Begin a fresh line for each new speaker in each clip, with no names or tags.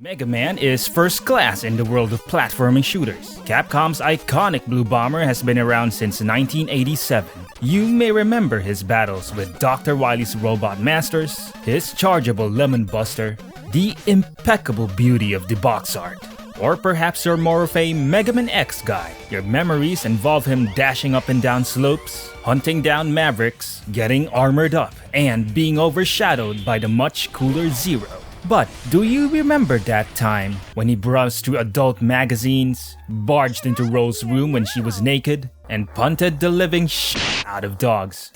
Megaman is first class in the world of platforming shooters. Capcom's iconic blue bomber has been around since 1987. You may remember his battles with Dr. Wily's Robot Masters, his chargeable Lemon Buster, the impeccable beauty of the box art. Or perhaps you're more of a Megaman X guy. Your memories involve him dashing up and down slopes, hunting down mavericks, getting armored up, and being overshadowed by the much cooler Zero. But do you remember that time when he browsed through adult magazines, barged into Rose's room when she was naked, and punted the living shit out of dogs?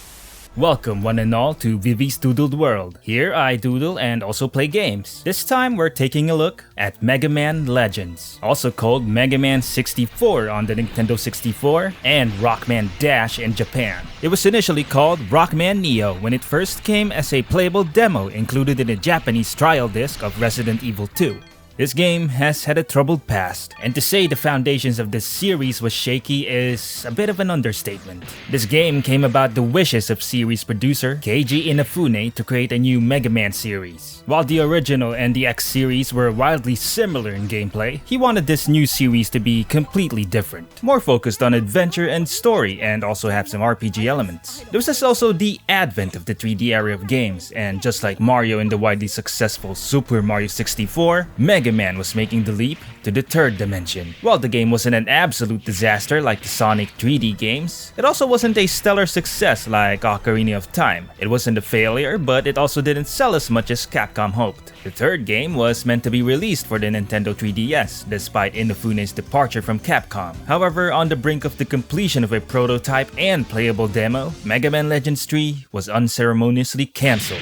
Welcome one and all to Vivi's Doodled World. Here I doodle and also play games. This time we're taking a look at Megaman Legends, also called Megaman 64 on the Nintendo 64 and Rockman Dash in Japan. It was initially called Rockman Neo when it first came as a playable demo included in a Japanese trial disc of Resident Evil 2. This game has had a troubled past, and to say the foundations of this series was shaky is a bit of an understatement. This game came about the wishes of series producer Keiji Inafune to create a new Mega Man series. While the original and the X series were wildly similar in gameplay, he wanted this new series to be completely different, more focused on adventure and story, and also have some RPG elements. There was also the advent of the 3D era of games, and just like Mario in the widely successful Super Mario 64, Mega Man was making the leap to the third dimension. While the game wasn't an absolute disaster like the Sonic 3D games, it also wasn't a stellar success like Ocarina of Time. It wasn't a failure, but it also didn't sell as much as Capcom hoped. The third game was meant to be released for the Nintendo 3DS, despite Inafune's departure from Capcom. However, on the brink of the completion of a prototype and playable demo, Mega Man Legends 3 was unceremoniously cancelled.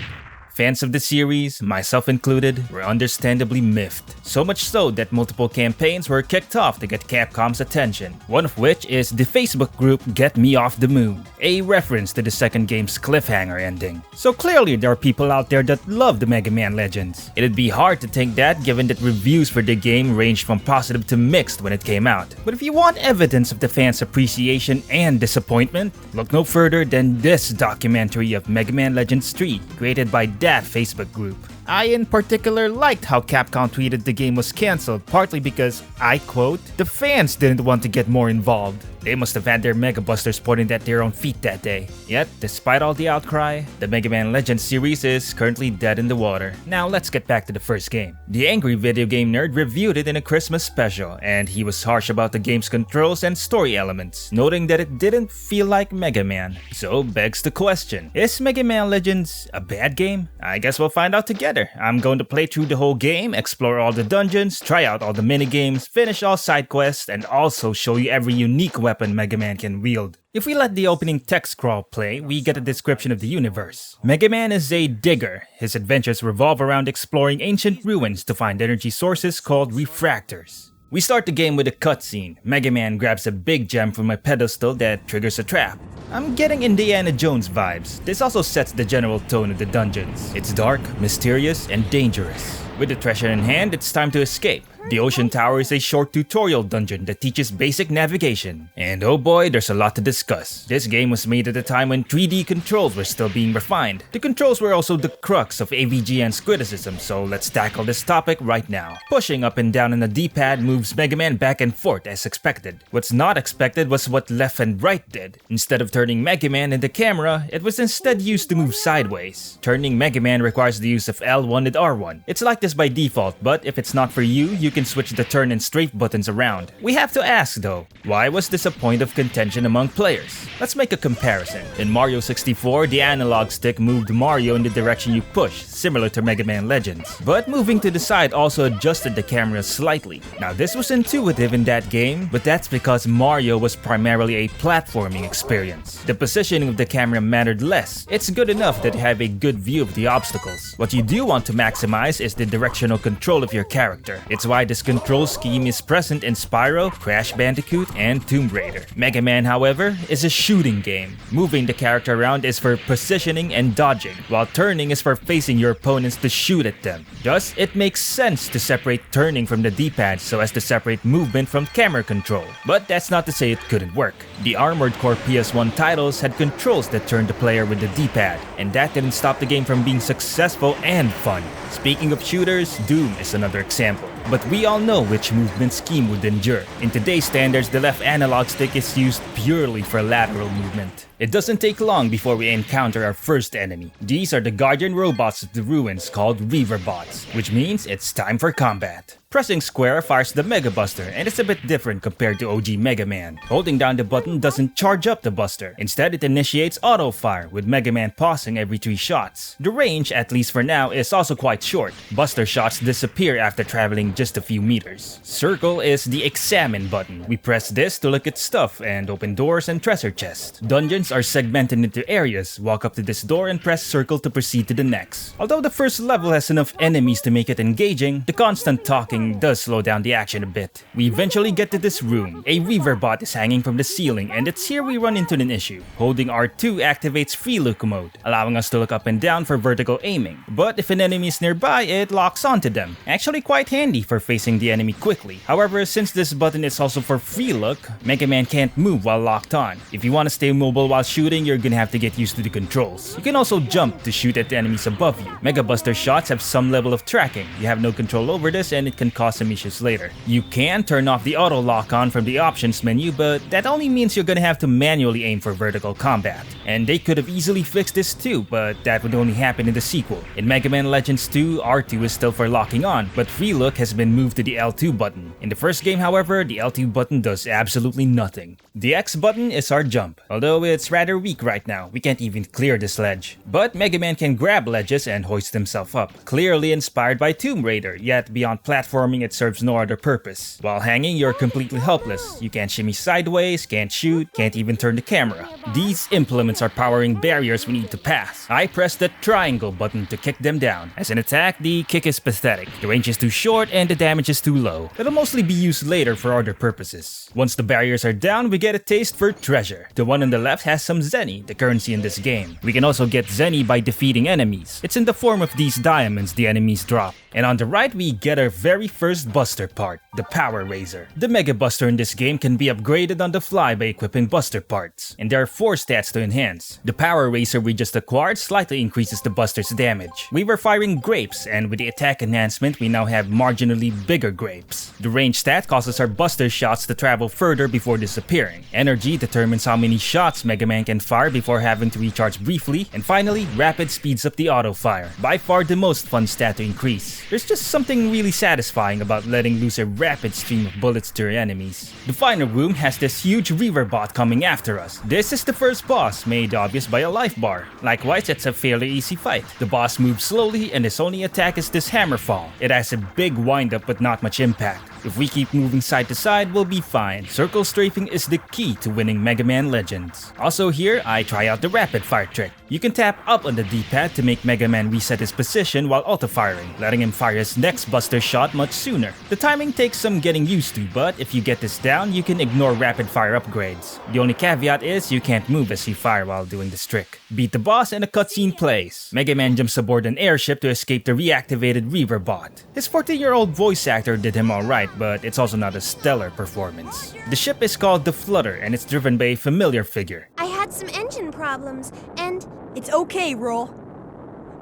Fans of the series, myself included, were understandably miffed. So much so that multiple campaigns were kicked off to get Capcom's attention. One of which is the Facebook group Get Me Off the Moon, a reference to the second game's cliffhanger ending. So clearly there are people out there that love the Mega Man Legends. It'd be hard to think that given that reviews for the game ranged from positive to mixed when it came out. But if you want evidence of the fans' appreciation and disappointment, look no further than this documentary of Mega Man Legends 3, created by that Facebook group. I in particular liked how Capcom tweeted the game was cancelled, partly because, I quote, "the fans didn't want to get more involved. They must have had their Mega Busters pointed at their own feet that day." Yet, despite all the outcry, the Mega Man Legends series is currently dead in the water. Now let's get back to the first game. The angry video game nerd reviewed it in a Christmas special, and he was harsh about the game's controls and story elements, noting that it didn't feel like Mega Man. So begs the question, is Mega Man Legends a bad game? I guess we'll find out together. I'm going to play through the whole game, explore all the dungeons, try out all the minigames, finish all side quests, and also show you every unique weapon Mega Man can wield. If we let the opening text scroll play, we get a description of the universe. Mega Man is a digger. His adventures revolve around exploring ancient ruins to find energy sources called refractors. We start the game with a cutscene. Mega Man grabs a big gem from a pedestal that triggers a trap. I'm getting Indiana Jones vibes. This also sets the general tone of the dungeons. It's dark, mysterious, and dangerous. With the treasure in hand, it's time to escape. The Ocean Tower is a short tutorial dungeon that teaches basic navigation. And oh boy, there's a lot to discuss. This game was made at a time when 3D controls were still being refined. The controls were also the crux of AVGN's criticism, so let's tackle this topic right now. Pushing up and down on the D-pad moves Mega Man back and forth as expected. What's not expected was what left and right did. Instead of turning Mega Man into camera, it was instead used to move sideways. Turning Mega Man requires the use of L1 and R1. It's like this by default, but if it's not for you, you can switch the turn and strafe buttons around. We have to ask though, why was this a point of contention among players? Let's make a comparison. In Mario 64, the analog stick moved Mario in the direction you push, similar to Mega Man Legends. But moving to the side also adjusted the camera slightly. Now this was intuitive in that game, but that's because Mario was primarily a platforming experience. The positioning of the camera mattered less. It's good enough that you have a good view of the obstacles. What you do want to maximize is the directional control of your character. It's why this control scheme is present in Spyro, Crash Bandicoot, and Tomb Raider. Mega Man, however, is a shooting game. Moving the character around is for positioning and dodging, while turning is for facing your opponents to shoot at them. Thus, it makes sense to separate turning from the D-pad so as to separate movement from camera control. But that's not to say it couldn't work. The Armored Core PS1 titles had controls that turned the player with the D-pad, and that didn't stop the game from being successful and fun. Speaking of shooting, shooters, Doom is another example. But we all know which movement scheme would endure. In today's standards, the left analog stick is used purely for lateral movement. It doesn't take long before we encounter our first enemy. These are the guardian robots of the ruins called Reaverbots, which means it's time for combat. Pressing square fires the Mega Buster, and it's a bit different compared to OG Mega Man. Holding down the button doesn't charge up the Buster. Instead, it initiates auto fire, with Mega Man pausing every 3 shots. The range, at least for now, is also quite short. Buster shots disappear after traveling just a few meters. Circle is the examine button. We press this to look at stuff and open doors and treasure chests. Dungeons are segmented into areas. Walk up to this door and press circle to proceed to the next. Although the first level has enough enemies to make it engaging, the constant talking does slow down the action a bit. We eventually get to this room. A Reaverbot is hanging from the ceiling, and it's here we run into an issue. Holding R2 activates free look mode, allowing us to look up and down for vertical aiming. But if an enemy is nearby, it locks onto them. Actually quite handy for facing the enemy quickly. However, since this button is also for free look, Mega Man can't move while locked on. If you want to stay mobile while shooting, you're gonna have to get used to the controls. You can also jump to shoot at the enemies above you. Mega Buster shots have some level of tracking. You have no control over this, and it can cause some issues later. You can turn off the auto lock on from the options menu, but that only means you're gonna have to manually aim for vertical combat. And they could have easily fixed this too, but that would only happen in the sequel. In Mega Man Legends 2, R2 is still for locking on, but free look has been moved to the L2 button. In the first game, however, the L2 button does absolutely nothing. The X button is our jump. Although it's rather weak right now, we can't even clear this ledge. But Mega Man can grab ledges and hoist himself up. Clearly inspired by Tomb Raider, yet beyond platforming it serves no other purpose. While hanging, you're completely helpless. You can't shimmy sideways, can't shoot, can't even turn the camera. These implements are powering barriers we need to pass. I press the triangle button to kick them down. As an attack, the kick is pathetic. The range is too short and the damage is too low. It'll mostly be used later for other purposes. Once the barriers are down, we get a taste for treasure. The one on the left has some Zenny, the currency in this game. We can also get Zenny by defeating enemies. It's in the form of these diamonds the enemies drop. And on the right, we get our very first Buster part, the Power Razor. The Mega Buster in this game can be upgraded on the fly by equipping Buster parts, and there are 4 stats to enhance. The Power Razor we just acquired slightly increases the Buster's damage. We were firing grapes, and with the attack enhancement, we now have marginally bigger grapes. The range stat causes our Buster shots to travel further before disappearing. Energy determines how many shots Mega Man can fire before having to recharge briefly, and finally, Rapid speeds up the auto fire, by far the most fun stat to increase. There's just something really satisfying about letting loose a rapid stream of bullets to your enemies. The final room has this huge Reaverbot coming after us. This is the first boss, made obvious by a life bar. Likewise, it's a fairly easy fight. The boss moves slowly and his only attack is this hammer fall. It has a big wind-up but not much impact. If we keep moving side to side, we'll be fine. Circle strafing is the key to winning Mega Man Legends. Also here, I try out the rapid fire trick. You can tap up on the D-pad to make Mega Man reset his position while auto-firing, letting him fire his next Buster shot much sooner. The timing takes some getting used to, but if you get this down, you can ignore rapid fire upgrades. The only caveat is you can't move as you fire while doing this trick. Beat the boss and a cutscene plays. Mega Man jumps aboard an airship to escape the reactivated Reaverbot. His 14-year-old voice actor did him alright, but it's also not a stellar performance. The ship is called the Flutter and it's driven by a familiar figure.
I had some engine problems, and
It's okay, Roll.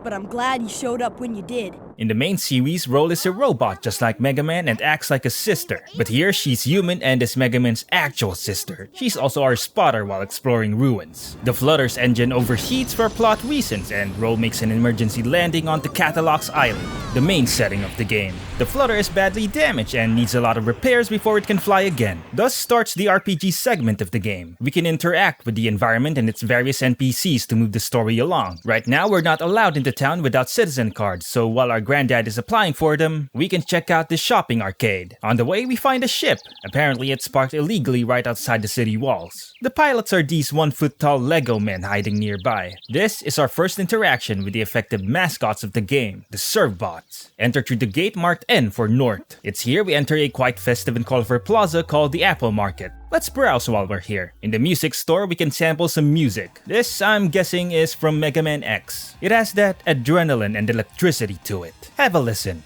But I'm glad you showed up when you did.
In the main series, Roll is a robot just like Mega Man and acts like a sister. But here, she's human and is Mega Man's actual sister. She's also our spotter while exploring ruins. The Flutter's engine overheats for plot reasons and Roll makes an emergency landing onto Catalog's Island, the main setting of the game. The Flutter is badly damaged and needs a lot of repairs before it can fly again. Thus starts the RPG segment of the game. We can interact with the environment and its various NPCs to move the story along. Right now, we're not allowed into town without citizen cards, so while our granddad is applying for them, we can check out this shopping arcade. On the way, we find a ship. Apparently, it's parked illegally right outside the city walls. The pilots are these 1-foot-tall Lego men hiding nearby. This is our first interaction with the effective mascots of the game, the Servbots. Enter through the gate marked N for North. It's here we enter a quite festive and colorful plaza called the Apple Market. Let's browse while we're here. In the music store, we can sample some music. This, I'm guessing, is from Mega Man X. It has that adrenaline and electricity to it. Have a listen.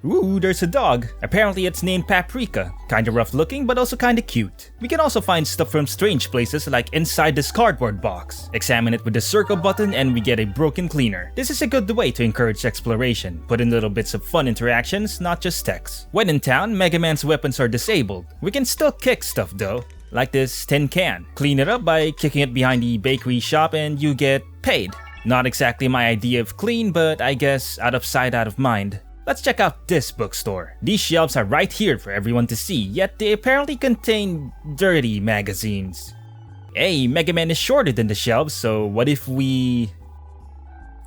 Ooh, there's a dog. Apparently it's named Paprika. Kinda rough looking, but also kinda cute. We can also find stuff from strange places like inside this cardboard box. Examine it with the circle button and we get a broken cleaner. This is a good way to encourage exploration. Put in little bits of fun interactions, not just text. When in town, Mega Man's weapons are disabled. We can still kick stuff though. Like this tin can. Clean it up by kicking it behind the bakery shop and you get paid. Not exactly my idea of clean, but I guess out of sight, out of mind. Let's check out this bookstore. These shelves are right here for everyone to see, yet they apparently contain dirty magazines. Hey, Mega Man is shorter than the shelves, so what if we...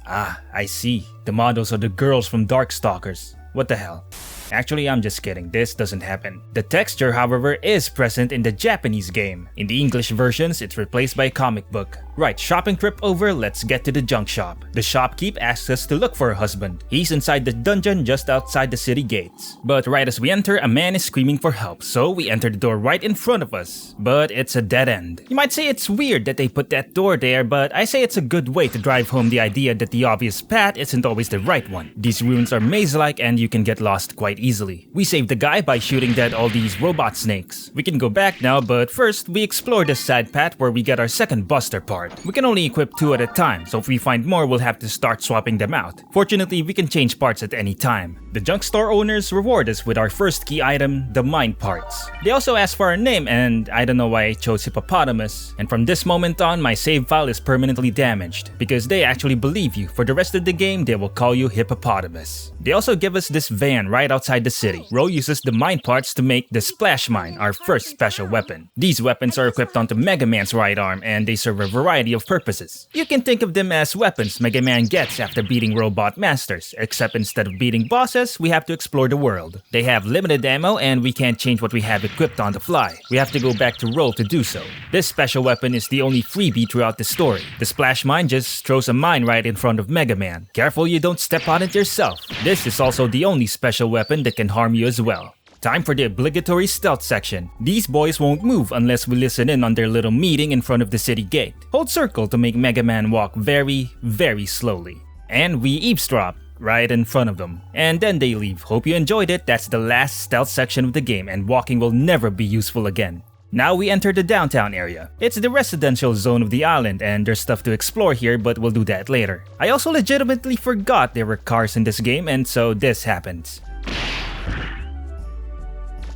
Ah, I see. The models are the girls from Darkstalkers. What the hell? Actually, I'm just kidding, this doesn't happen. The texture, however, is present in the Japanese game. In the English versions, it's replaced by a comic book. Right, shopping trip over, let's get to the junk shop. The shopkeep asks us to look for a husband. He's inside the dungeon just outside the city gates. But right as we enter, a man is screaming for help, so we enter the door right in front of us. But it's a dead end. You might say it's weird that they put that door there, but I say it's a good way to drive home the idea that the obvious path isn't always the right one. These ruins are maze-like and you can get lost quite easily. We saved the guy by shooting dead all these robot snakes. We can go back now, but first we explore this side path where we get our second buster part. We can only equip 2 at a time, so if we find more we'll have to start swapping them out. Fortunately, we can change parts at any time. The junk store owners reward us with our first key item, the mind parts. They also ask for our name and I don't know why I chose hippopotamus. And from this moment on, my save file is permanently damaged because they actually believe you. For the rest of the game, they will call you hippopotamus. They also give us this van right outside the city. Ro uses the mind parts to make the splash mine, our first special weapon. These weapons are equipped onto Mega Man's right arm and they serve a variety of purposes. You can think of them as weapons Mega Man gets after beating robot masters, except instead of beating bosses, we have to explore the world. They have limited ammo and we can't change what we have equipped on the fly. We have to go back to Ro to do so. This special weapon is the only freebie throughout the story. The splash mine just throws a mine right in front of Mega Man. Careful you don't step on it yourself. This is also the only special weapon that can harm you as well. Time for the obligatory stealth section. These boys won't move unless we listen in on their little meeting in front of the city gate. Hold circle to make Mega Man walk very, very slowly. And we eavesdrop right in front of them. And then they leave. Hope you enjoyed it. That's the last stealth section of the game and walking will never be useful again. Now we enter the downtown area. It's the residential zone of the island and there's stuff to explore here, but we'll do that later. I also legitimately forgot there were cars in this game and so this happens.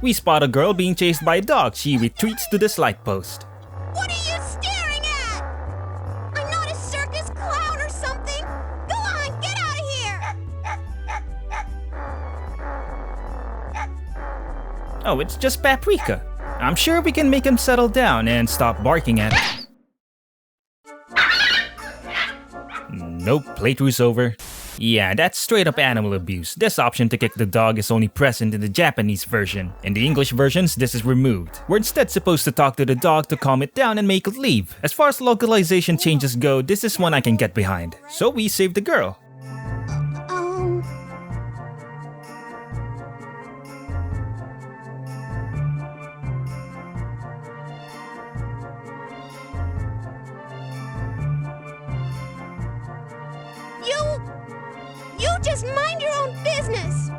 We spot a girl being chased by a dog. She retreats to this light post.
What are you staring at? I'm not a circus clown or something. Go on, get out of here.
Oh, it's just Paprika. I'm sure we can make him settle down and stop barking at it. Nope, playthrough's over. Yeah, that's straight up animal abuse. This option to kick the dog is only present in the Japanese version. In the English versions, this is removed. We're instead supposed to talk to the dog to calm it down and make it leave. As far as localization changes go, this is one I can get behind. So we save the girl.
You just mind your own business.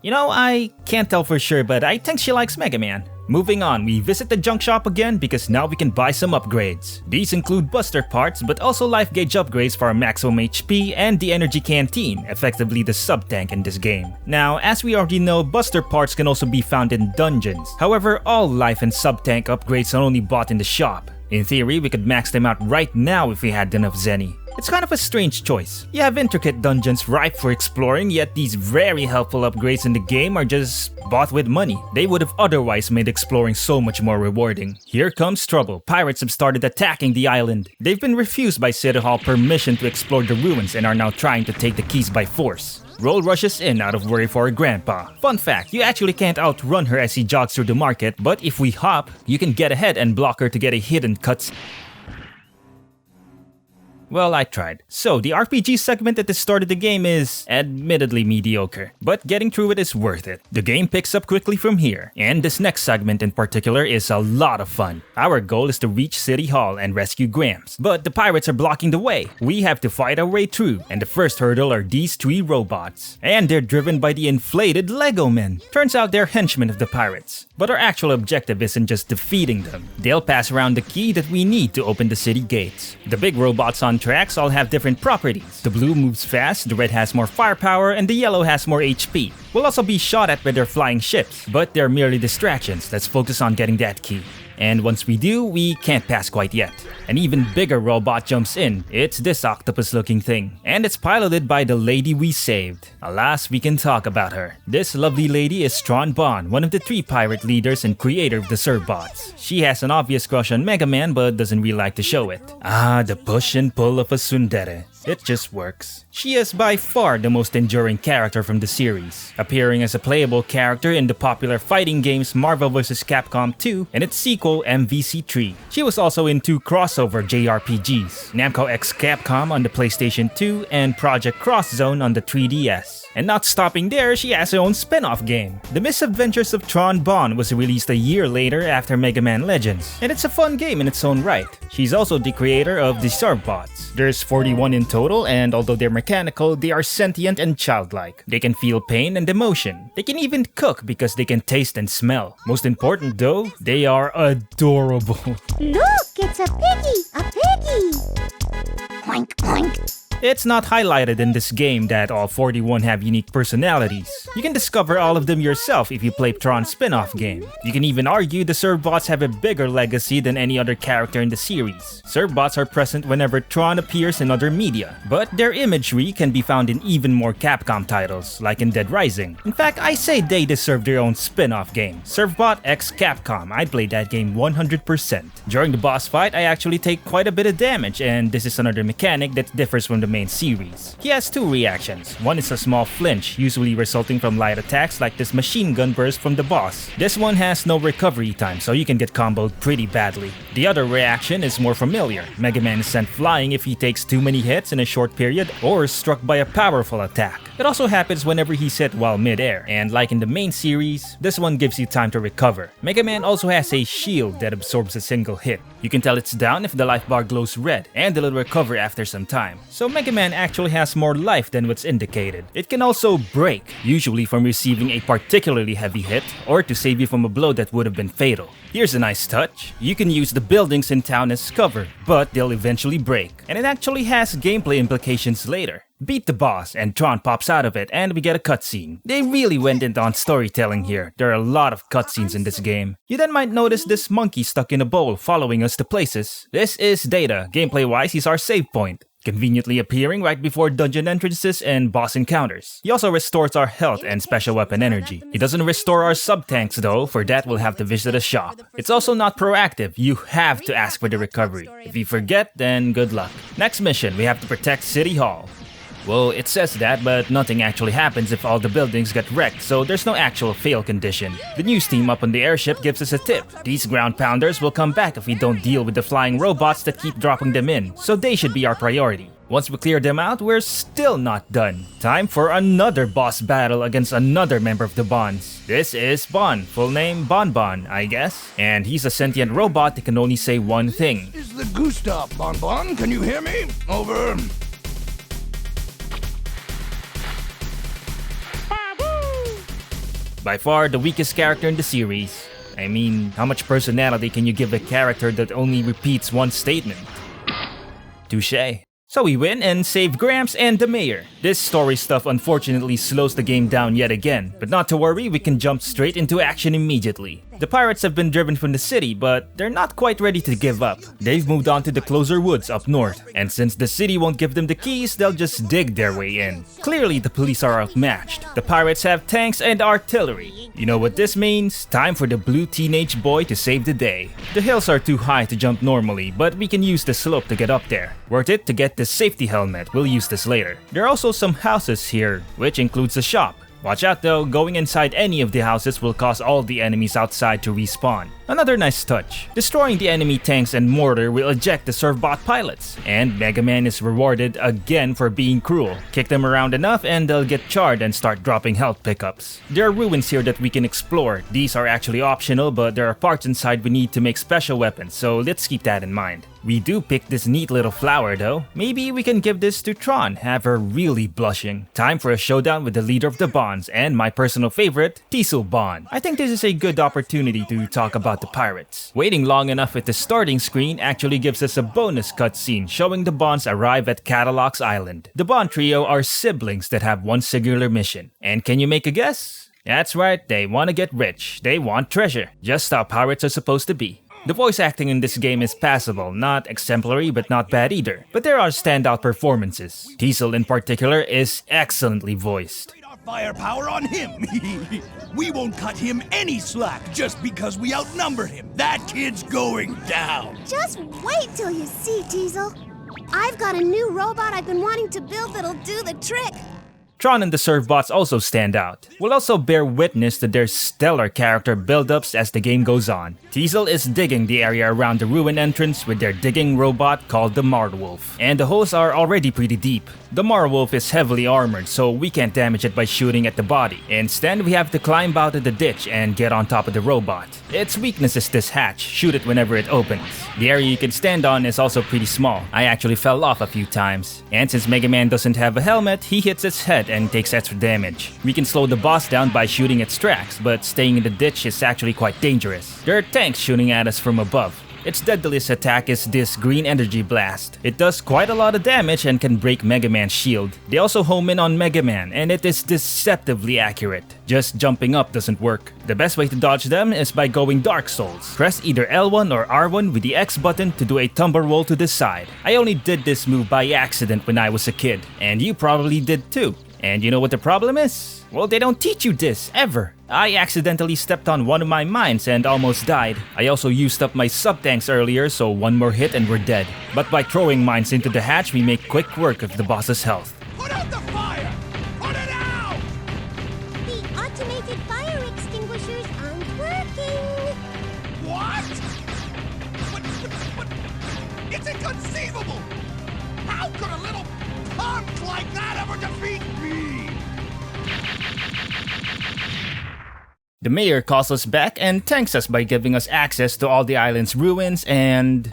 You know, I can't tell for sure, but I think she likes Mega Man. Moving on, we visit the junk shop again because now we can buy some upgrades. These include buster parts, but also life gauge upgrades for our maximum HP and the energy canteen, effectively the sub-tank in this game. Now, as we already know, buster parts can also be found in dungeons. However, all life and sub-tank upgrades are only bought in the shop. In theory, we could max them out right now if we had enough Zenny. It's kind of a strange choice. You have intricate dungeons ripe for exploring, yet these very helpful upgrades in the game are just bought with money. They would have otherwise made exploring so much more rewarding. Here comes trouble. Pirates have started attacking the island. They've been refused by City Hall permission to explore the ruins and are now trying to take the keys by force. Roll rushes in out of worry for her grandpa. Fun fact, you actually can't outrun her as he jogs through the market, but if we hop, you can get ahead and block her to get a hidden cut. Well, I tried. So, the RPG segment at the start of the game is admittedly mediocre, but getting through it is worth it. The game picks up quickly from here, and this next segment in particular is a lot of fun. Our goal is to reach City Hall and rescue Gramps, but the pirates are blocking the way. We have to fight our way through, and the first hurdle are these 3 robots. And they're driven by the inflated Lego men. Turns out they're henchmen of the pirates. But our actual objective isn't just defeating them. They'll pass around the key that we need to open the city gates. The big robots on tracks all have different properties. The blue moves fast, the red has more firepower, and the yellow has more HP. We'll also be shot at by their flying ships, but they're merely distractions. Let's focus on getting that key. And once we do, we can't pass quite yet. An even bigger robot jumps in. It's this octopus-looking thing. And it's piloted by the lady we saved. Alas, we can talk about her. This lovely lady is Tron Bonne, one of the 3 pirate leaders and creator of the Servbots. She has an obvious crush on Megaman but doesn't really like to show it. Ah, the push and pull of a tsundere. It just works. She is by far the most enduring character from the series, appearing as a playable character in the popular fighting games Marvel vs. Capcom 2 and its sequel MVC3. She was also in 2 crossover JRPGs, Namco X Capcom on the PlayStation 2 and Project Cross Zone on the 3DS. And not stopping there, she has her own spin-off game. The Misadventures of Tron Bonne was released a year later after Megaman Legends, and it's a fun game in its own right. She's also the creator of the Servbots. There's 41 in total, and although they're mechanical, they are sentient and childlike. They can feel pain and emotion. They can even cook because they can taste and smell. Most important though, they are adorable.
Look, it's a piggy! A piggy! Oink, oink.
It's not highlighted in this game that all 41 have unique personalities. You can discover all of them yourself if you play Tron's spin-off game. You can even argue the Servbots have a bigger legacy than any other character in the series. Servbots are present whenever Tron appears in other media, but their imagery can be found in even more Capcom titles, like in Dead Rising. In fact, I say they deserve their own spin-off game, Servbot X Capcom. I'd play that game 100%. During the boss fight, I actually take quite a bit of damage, and this is another mechanic that differs from the main series. He has 2 reactions. One is a small flinch, usually resulting from light attacks like this machine gun burst from the boss. This one has no recovery time, so you can get comboed pretty badly. The other reaction is more familiar. Megaman is sent flying if he takes too many hits in a short period or is struck by a powerful attack. It also happens whenever he's hit while mid-air, and like in the main series, this one gives you time to recover. Megaman also has a shield that absorbs a single hit. You can tell it's down if the life bar glows red, and it'll recover after some time. So Megaman actually has more life than what's indicated. It can also break, usually from receiving a particularly heavy hit, or to save you from a blow that would have been fatal. Here's a nice touch. You can use the buildings in town as cover, but they'll eventually break, and it actually has gameplay implications later. Beat the boss, and Tron pops out of it, and we get a cutscene. They really went into on storytelling here. There are a lot of cutscenes in this game. You then might notice this monkey stuck in a bowl following us to places. This is Data. Gameplay-wise, he's our save point, conveniently appearing right before dungeon entrances and boss encounters. He also restores our health and special weapon energy. He doesn't restore our sub-tanks though, for that we'll have to visit a shop. It's also not proactive, you have to ask for the recovery. If you forget, then good luck. Next mission, we have to protect City Hall. Well, it says that, but nothing actually happens if all the buildings get wrecked, so there's no actual fail condition. The news team up on the airship gives us a tip. These ground pounders will come back if we don't deal with the flying robots that keep dropping them in, so they should be our priority. Once we clear them out, we're still not done. Time for another boss battle against another member of the Bonds. This is Bon, full name Bonbon, I guess. And he's a sentient robot that can only say one thing.
Is the Gustav, Bonbon? Can you hear me? Over.
By far the weakest character in the series. I mean, how much personality can you give a character that only repeats one statement? Touché. So we win and save Gramps and the mayor. This story stuff unfortunately slows the game down yet again, but not to worry, we can jump straight into action immediately. The pirates have been driven from the city, but they're not quite ready to give up. They've moved on to the closer woods up north, and since the city won't give them the keys, they'll just dig their way in. Clearly, the police are outmatched. The pirates have tanks and artillery. You know what this means? Time for the blue teenage boy to save the day. The hills are too high to jump normally, but we can use the slope to get up there. Worth it to get the safety helmet, we'll use this later. There are also some houses here, which includes a shop. Watch out though, going inside any of the houses will cause all the enemies outside to respawn. Another nice touch. Destroying the enemy tanks and mortar will eject the Servbot pilots, and Mega Man is rewarded again for being cruel. Kick them around enough and they'll get charred and start dropping health pickups. There are ruins here that we can explore. These are actually optional, but there are parts inside we need to make special weapons, so let's keep that in mind. We do pick this neat little flower though. Maybe we can give this to Tron, have her really blushing. Time for a showdown with the leader of the Bonds and my personal favorite, Diesel Bond. I think this is a good opportunity to talk about the pirates. Waiting long enough at the starting screen actually gives us a bonus cutscene showing the Bonds arrive at Cadillacs Island. The Bond trio are siblings that have one singular mission. And can you make a guess? That's right, they want to get rich. They want treasure. Just how pirates are supposed to be. The voice acting in this game is passable, not exemplary but not bad either. But there are standout performances. Diesel in particular is excellently voiced.
Our firepower on him. We won't cut him any slack just because we outnumber him. That kid's going down.
Just wait till you see, Diesel. I've got a new robot I've been wanting to build that'll do the trick.
Tron and the Servbots also stand out. We'll also bear witness to their stellar character build-ups as the game goes on. Diesel is digging the area around the ruin entrance with their digging robot called the Marwolf. And the holes are already pretty deep. The Marwolf is heavily armored, so we can't damage it by shooting at the body. Instead, we have to climb out of the ditch and get on top of the robot. Its weakness is this hatch, shoot it whenever it opens. The area you can stand on is also pretty small. I actually fell off a few times. And since Mega Man doesn't have a helmet, he hits its head and takes extra damage. We can slow the boss down by shooting its tracks, but staying in the ditch is actually quite dangerous. There are tanks shooting at us from above. Its deadliest attack is this green energy blast. It does quite a lot of damage and can break Mega Man's shield. They also home in on Mega Man, and it is deceptively accurate. Just jumping up doesn't work. The best way to dodge them is by going Dark Souls. Press either L1 or R1 with the X button to do a tumble roll to the side. I only did this move by accident when I was a kid, and you probably did too. And you know what the problem is? Well, they don't teach you this, ever. I accidentally stepped on one of my mines and almost died. I also used up my sub-tanks earlier, so one more hit and we're dead. But by throwing mines into the hatch, we make quick work of the boss's health.
Put out the fire! Put it out!
The automated fire extinguishers aren't working.
What? But it's inconceivable! How could a little punk like that ever defeat me?
The mayor calls us back and thanks us by giving us access to all the island's ruins and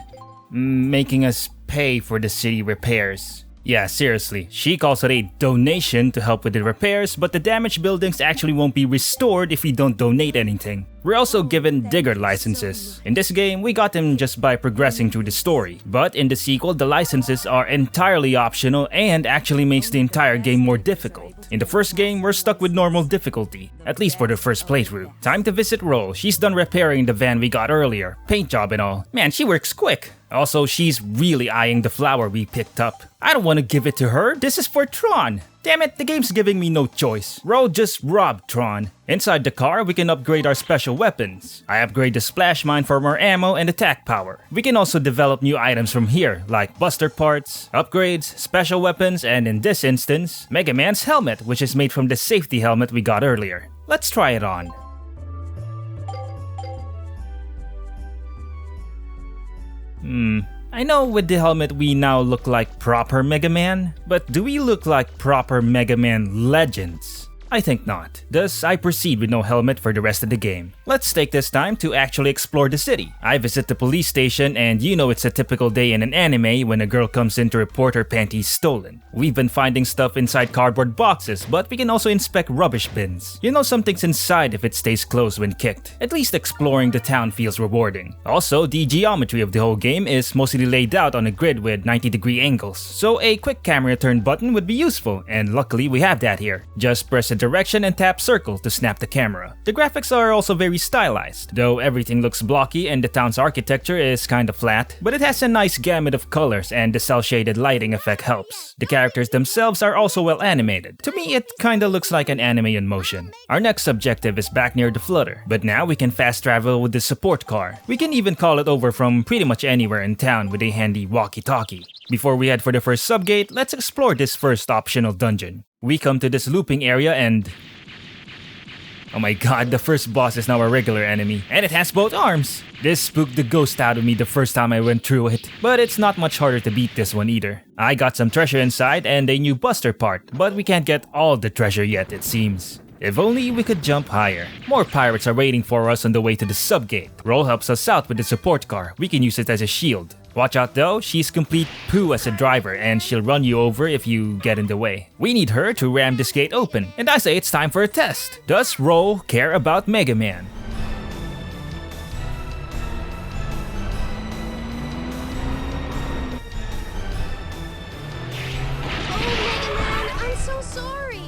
making us pay for the city repairs. Yeah, seriously, she calls it a donation to help with the repairs, but the damaged buildings actually won't be restored if we don't donate anything. We're also given digger licenses. In this game, we got them just by progressing through the story, but in the sequel, the licenses are entirely optional and actually makes the entire game more difficult. In the first game, we're stuck with normal difficulty, at least for the first playthrough. Time to visit Ro. She's done repairing the van we got earlier, paint job and all. Man, she works quick. Also, she's really eyeing the flower we picked up. I don't want to give it to her, this is for Tron. Damn it, the game's giving me no choice. Ro just robbed Tron. Inside the car, we can upgrade our special weapons. I upgrade the splash mine for more ammo and attack power. We can also develop new items from here, like buster parts, upgrades, special weapons, and in this instance, Mega Man's helmet, which is made from the safety helmet we got earlier. Let's try it on. I know with the helmet we now look like proper Mega Man, but do we look like proper Mega Man Legends? I think not. Thus, I proceed with no helmet for the rest of the game. Let's take this time to actually explore the city. I visit the police station and you know it's a typical day in an anime when a girl comes in to report her panties stolen. We've been finding stuff inside cardboard boxes, but we can also inspect rubbish bins. You know something's inside if it stays closed when kicked. At least exploring the town feels rewarding. Also, the geometry of the whole game is mostly laid out on a grid with 90-degree angles, so a quick camera turn button would be useful, and luckily we have that here. Just press a direction and tap circle to snap the camera. The graphics are also very stylized, though everything looks blocky and the town's architecture is kinda flat, but it has a nice gamut of colors and the cel-shaded lighting effect helps. The characters themselves are also well animated. To me, it kinda looks like an anime in motion. Our next objective is back near the flutter, but now we can fast travel with the support car. We can even call it over from pretty much anywhere in town with a handy walkie-talkie. Before we head for the first subgate, let's explore this first optional dungeon. We come to this looping area and Oh my god, the first boss is now a regular enemy, and it has both arms! This spooked the ghost out of me the first time I went through it, but it's not much harder to beat this one either. I got some treasure inside and a new buster part, but we can't get all the treasure yet it seems. If only we could jump higher. More pirates are waiting for us on the way to the subgate. Roll helps us out with the support car, we can use it as a shield. Watch out though, she's complete poo as a driver and she'll run you over if you get in the way. We need her to ram this gate open, and I say it's time for a test. Does Roll care about Mega Man?
Oh, Megaman, I'm so sorry.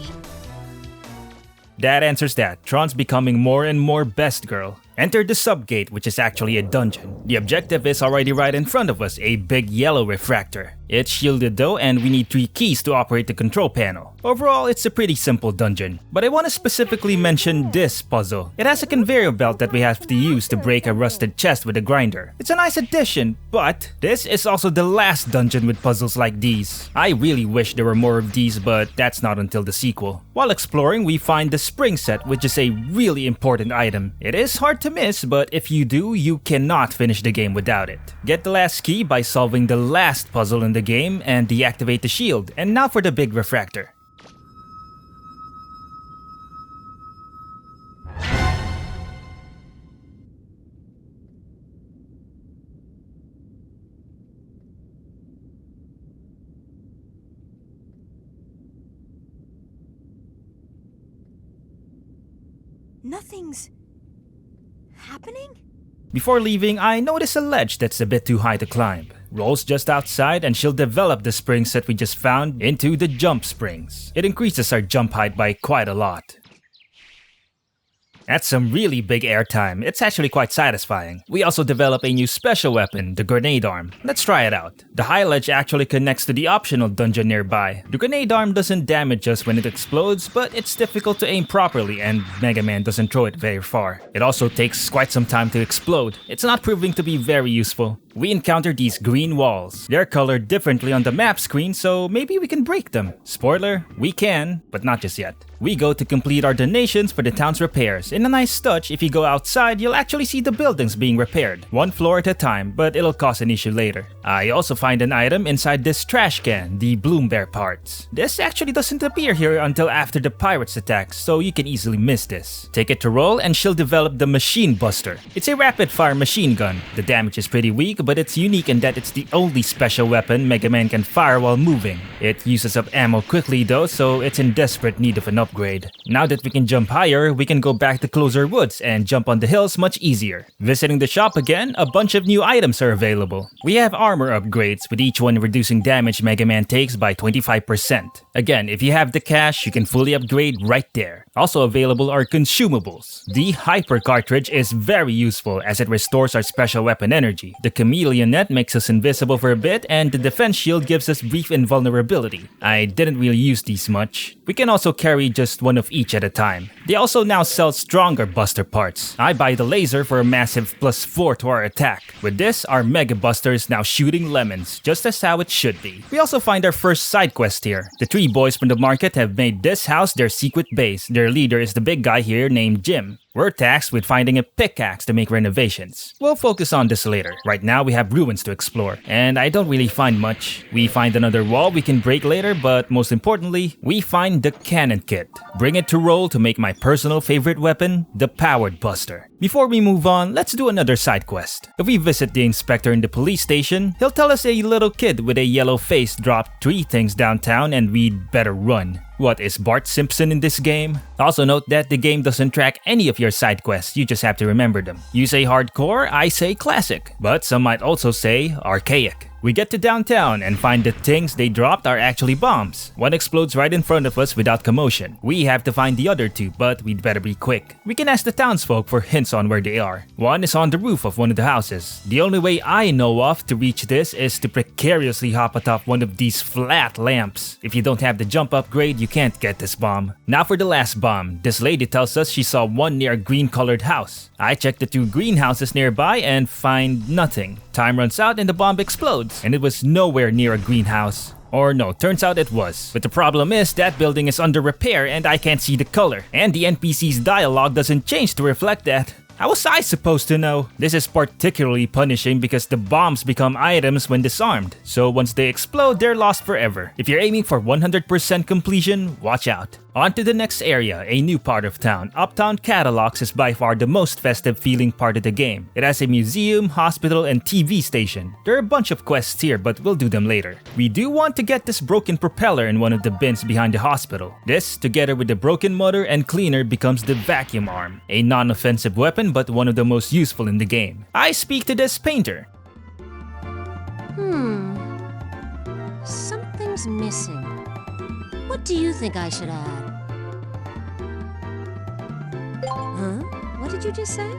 That answers that. Tron's becoming more and more best girl. Enter the subgate, which is actually a dungeon. The objective is already right in front of us, a big yellow refractor. It's shielded though, and we need 3 keys to operate the control panel. Overall, it's a pretty simple dungeon. But I want to specifically mention this puzzle. It has a conveyor belt that we have to use to break a rusted chest with a grinder. It's a nice addition, but this is also the last dungeon with puzzles like these. I really wish there were more of these, but that's not until the sequel. While exploring, we find the spring set, which is a really important item. It is hard to miss, but if you do, you cannot finish the game without it. Get the last key by solving the last puzzle in the game and deactivate the shield. And now for the big refractor.
Nothing's happening?
Before leaving, I noticed a ledge that's a bit too high to climb. Roll's just outside and she'll develop the springs that we just found into the jump springs. It increases our jump height by quite a lot. That's some really big airtime. It's actually quite satisfying. We also develop a new special weapon, the grenade arm. Let's try it out. The high ledge actually connects to the optional dungeon nearby. The grenade arm doesn't damage us when it explodes, but it's difficult to aim properly and Mega Man doesn't throw it very far. It also takes quite some time to explode. It's not proving to be very useful. We encounter these green walls. They're colored differently on the map screen, so maybe we can break them. Spoiler, we can, but not just yet. We go to complete our donations for the town's repairs. In a nice touch, if you go outside, you'll actually see the buildings being repaired, 1 floor at a time, but it'll cause an issue later. I also find an item inside this trash can, the Bloom Bear parts. This actually doesn't appear here until after the pirates attack, so you can easily miss this. Take it to Roll and she'll develop the Machine Buster. It's a rapid-fire machine gun. The damage is pretty weak, but it's unique in that it's the only special weapon Mega Man can fire while moving. It uses up ammo quickly though, so it's in desperate need of an upgrade. Now that we can jump higher, we can go back to closer woods and jump on the hills much easier. Visiting the shop again, a bunch of new items are available. We have armor upgrades, with each one reducing damage Mega Man takes by 25%. Again, if you have the cash, you can fully upgrade right there. Also available are consumables. The Hyper cartridge is very useful as it restores our special weapon energy. The Chameleon net makes us invisible for a bit, and the defense shield gives us brief invulnerability. I didn't really use these much. We can also carry just one of each at a time. They also now sell stronger buster parts. I buy the laser for a massive +4 to our attack. With this, our Mega Buster is now shooting lemons, just as how it should be. We also find our first side quest here. The 3 boys from the market have made this house their secret base. Their leader is the big guy here named Jim. We're tasked with finding a pickaxe to make renovations. We'll focus on this later. Right now we have ruins to explore, and I don't really find much. We find another wall we can break later, but most importantly, we find the cannon kit. Bring it to Roll to make my personal favorite weapon, the Powered Buster. Before we move on, let's do another side quest. If we visit the inspector in the police station, he'll tell us a little kid with a yellow face dropped 3 things downtown and we'd better run. What, is Bart Simpson in this game? Also note that the game doesn't track any of your side quests, you just have to remember them. You say hardcore, I say classic, but some might also say archaic. We get to downtown and find the things they dropped are actually bombs. One explodes right in front of us without commotion. We have to find the other 2, but we'd better be quick. We can ask the townsfolk for hints on where they are. One is on the roof of one of the houses. The only way I know of to reach this is to precariously hop atop one of these flat lamps. If you don't have the jump upgrade, you can't get this bomb. Now for the last bomb. This lady tells us she saw one near a green-colored house. I check the 2 greenhouses nearby and find nothing. Time runs out and the bomb explodes, and it was nowhere near a greenhouse. Or no, turns out it was. But the problem is that building is under repair and I can't see the color. And the NPC's dialogue doesn't change to reflect that. How was I supposed to know? This is particularly punishing because the bombs become items when disarmed. So once they explode, they're lost forever. If you're aiming for 100% completion, watch out. On to the next area, a new part of town. Uptown Catalogs is by far the most festive feeling part of the game. It has a museum, hospital, and TV station. There are a bunch of quests here, but we'll do them later. We do want to get this broken propeller in one of the bins behind the hospital. This, together with the broken motor and cleaner, becomes the vacuum arm. A non-offensive weapon, but one of the most useful in the game. I speak to this painter.
Something's missing. What do you think I should add? Huh? What did you just say?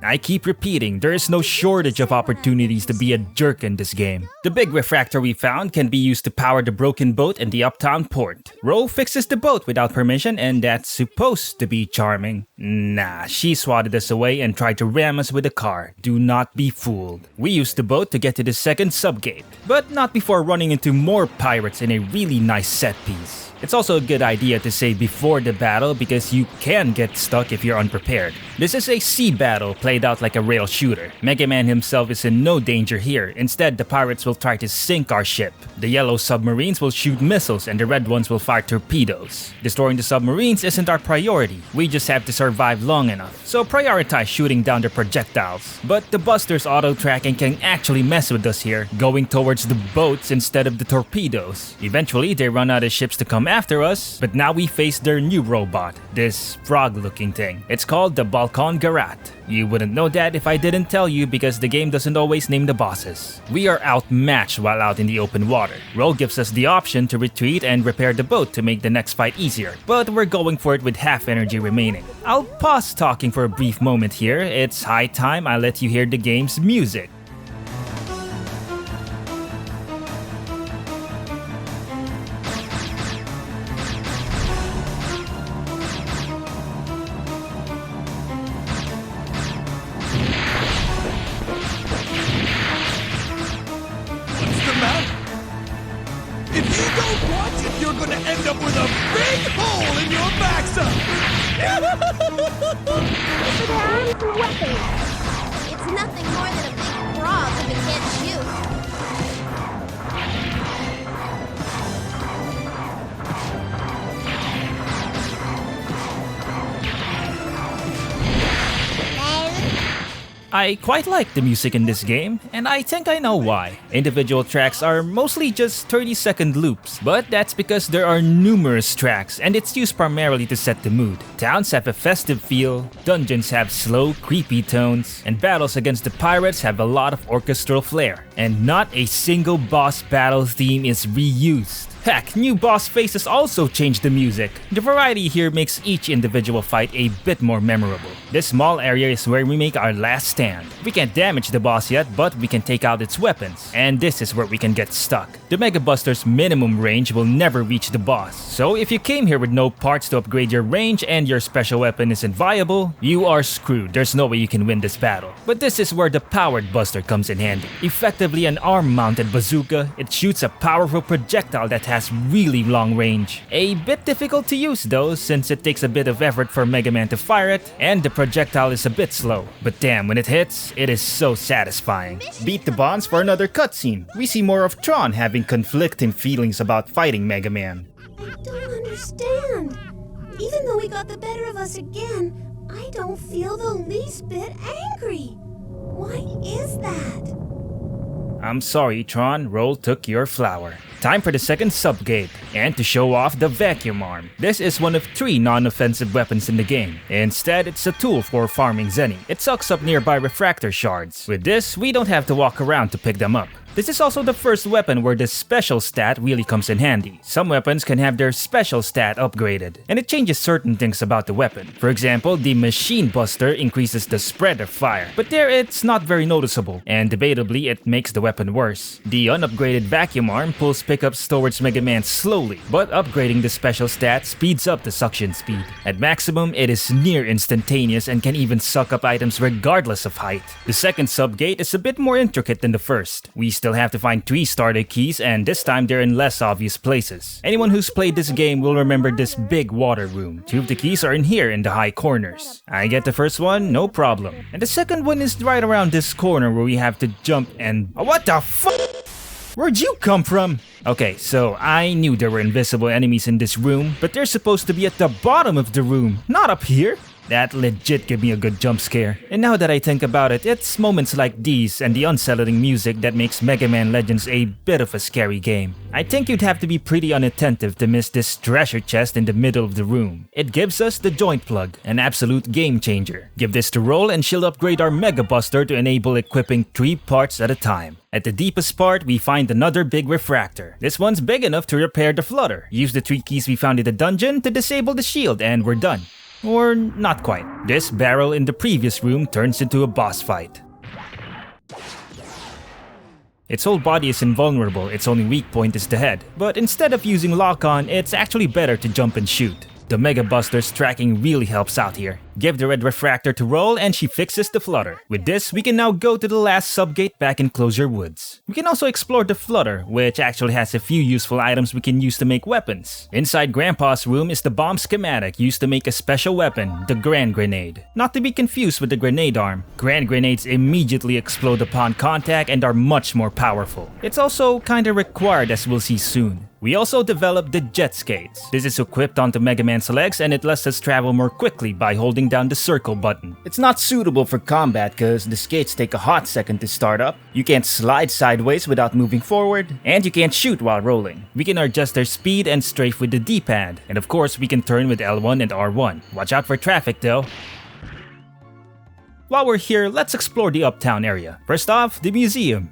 I keep repeating, there is no shortage of opportunities to be a jerk in this game. The big refractor we found can be used to power the broken boat in the uptown port. Ro fixes the boat without permission and that's supposed to be charming. Nah, she swatted us away and tried to ram us with a car. Do not be fooled. We used the boat to get to the second subgate, but not before running into more pirates in a really nice set piece. It's also a good idea to say before the battle because you can get stuck if you're unprepared. This is a sea battle played out like a rail shooter. Megaman himself is in no danger here. Instead, the pirates will try to sink our ship. The yellow submarines will shoot missiles and the red ones will fire torpedoes. Destroying the submarines isn't our priority. We just have to survive long enough. So prioritize shooting down the projectiles. But the busters auto-tracking can actually mess with us here, going towards the boats instead of the torpedoes. Eventually, they run out of ships to come after us, but now we face their new robot, this frog-looking thing. It's called the Balkan Garat. You wouldn't know that if I didn't tell you because the game doesn't always name the bosses. We are outmatched while out in the open water. Ro gives us the option to retreat and repair the boat to make the next fight easier, but we're going for it with half energy remaining. I'll pause talking for a brief moment here. It's high time I let you hear the game's music.
If you don't watch it, you're gonna end up with a big hole in your backside!
Armed weapon. It's nothing more than a big frog if it can't shoot.
I quite like the music in this game, and I think I know why. Individual tracks are mostly just 30-second loops, but that's because there are numerous tracks and it's used primarily to set the mood. Towns have a festive feel, dungeons have slow, creepy tones, and battles against the pirates have a lot of orchestral flair. And not a single boss battle theme is reused. Heck, new boss faces also change the music. The variety here makes each individual fight a bit more memorable. This small area is where we make our last stand. We can't damage the boss yet, but we can take out its weapons, and this is where we can get stuck. The Mega Buster's minimum range will never reach the boss, so if you came here with no parts to upgrade your range and your special weapon isn't viable, you are screwed. There's no way you can win this battle. But this is where the Powered Buster comes in handy. Effectively an arm-mounted bazooka, it shoots a powerful projectile that has really long range. A bit difficult to use though, since it takes a bit of effort for Mega Man to fire it, and the projectile is a bit slow. But damn, when it hits, it is so satisfying. Beat the bonds for another cutscene. We see more of Tron having conflicting feelings about fighting Mega Man.
I don't understand. Even though we got the better of us again, I don't feel the least bit angry. Why is that?
I'm sorry, Tron, Roll took your flower. Time for the second subgate, and to show off the vacuum arm. This is one of 3 non-offensive weapons in the game. Instead, it's a tool for farming Zenny. It sucks up nearby refractor shards. With this, we don't have to walk around to pick them up. This is also the first weapon where the special stat really comes in handy. Some weapons can have their special stat upgraded, and it changes certain things about the weapon. For example, the Machine Buster increases the spread of fire, but there it's not very noticeable, and debatably it makes the weapon worse. The unupgraded vacuum arm pulls pickups towards Mega Man slowly, but upgrading the special stat speeds up the suction speed. At maximum, it is near instantaneous and can even suck up items regardless of height. The second subgate is a bit more intricate than the first. We still have to find 3 starter keys, and this time they're in less obvious places. Anyone who's played this game will remember this big water room. 2 of the keys are in here in the high corners. I get the first one, no problem. And the second one is right around this corner where we have to jump and... what the fuck? Where'd you come from? Okay, so I knew there were invisible enemies in this room, but they're supposed to be at the bottom of the room, not up here. That legit gave me a good jump scare. And now that I think about it, it's moments like these and the unsettling music that makes Megaman Legends a bit of a scary game. I think you'd have to be pretty unattentive to miss this treasure chest in the middle of the room. It gives us the joint plug, an absolute game changer. Give this to Roll and she'll upgrade our Mega Buster to enable equipping 3 parts at a time. At the deepest part, we find another big refractor. This one's big enough to repair the flutter. Use the 3 keys we found in the dungeon to disable the shield and we're done. Or not quite. This barrel in the previous room turns into a boss fight. Its whole body is invulnerable, its only weak point is the head. But instead of using lock-on, it's actually better to jump and shoot. The Mega Buster's tracking really helps out here. Give the red refractor to Roll and she fixes the flutter. With this, we can now go to the last subgate back in Closure Woods. We can also explore the flutter, which actually has a few useful items we can use to make weapons. Inside Grandpa's room is the bomb schematic used to make a special weapon, the Grand Grenade. Not to be confused with the grenade arm. Grand Grenades immediately explode upon contact and are much more powerful. It's also kinda required, as we'll see soon. We also developed the Jet Skates. This is equipped onto Mega Man's legs and it lets us travel more quickly by holding down the circle button. It's not suitable for combat because the skates take a hot second to start up, you can't slide sideways without moving forward, and you can't shoot while rolling. We can adjust their speed and strafe with the D-pad, and of course we can turn with L1 and R1. Watch out for traffic though. While we're here, let's explore the uptown area. First off, the museum.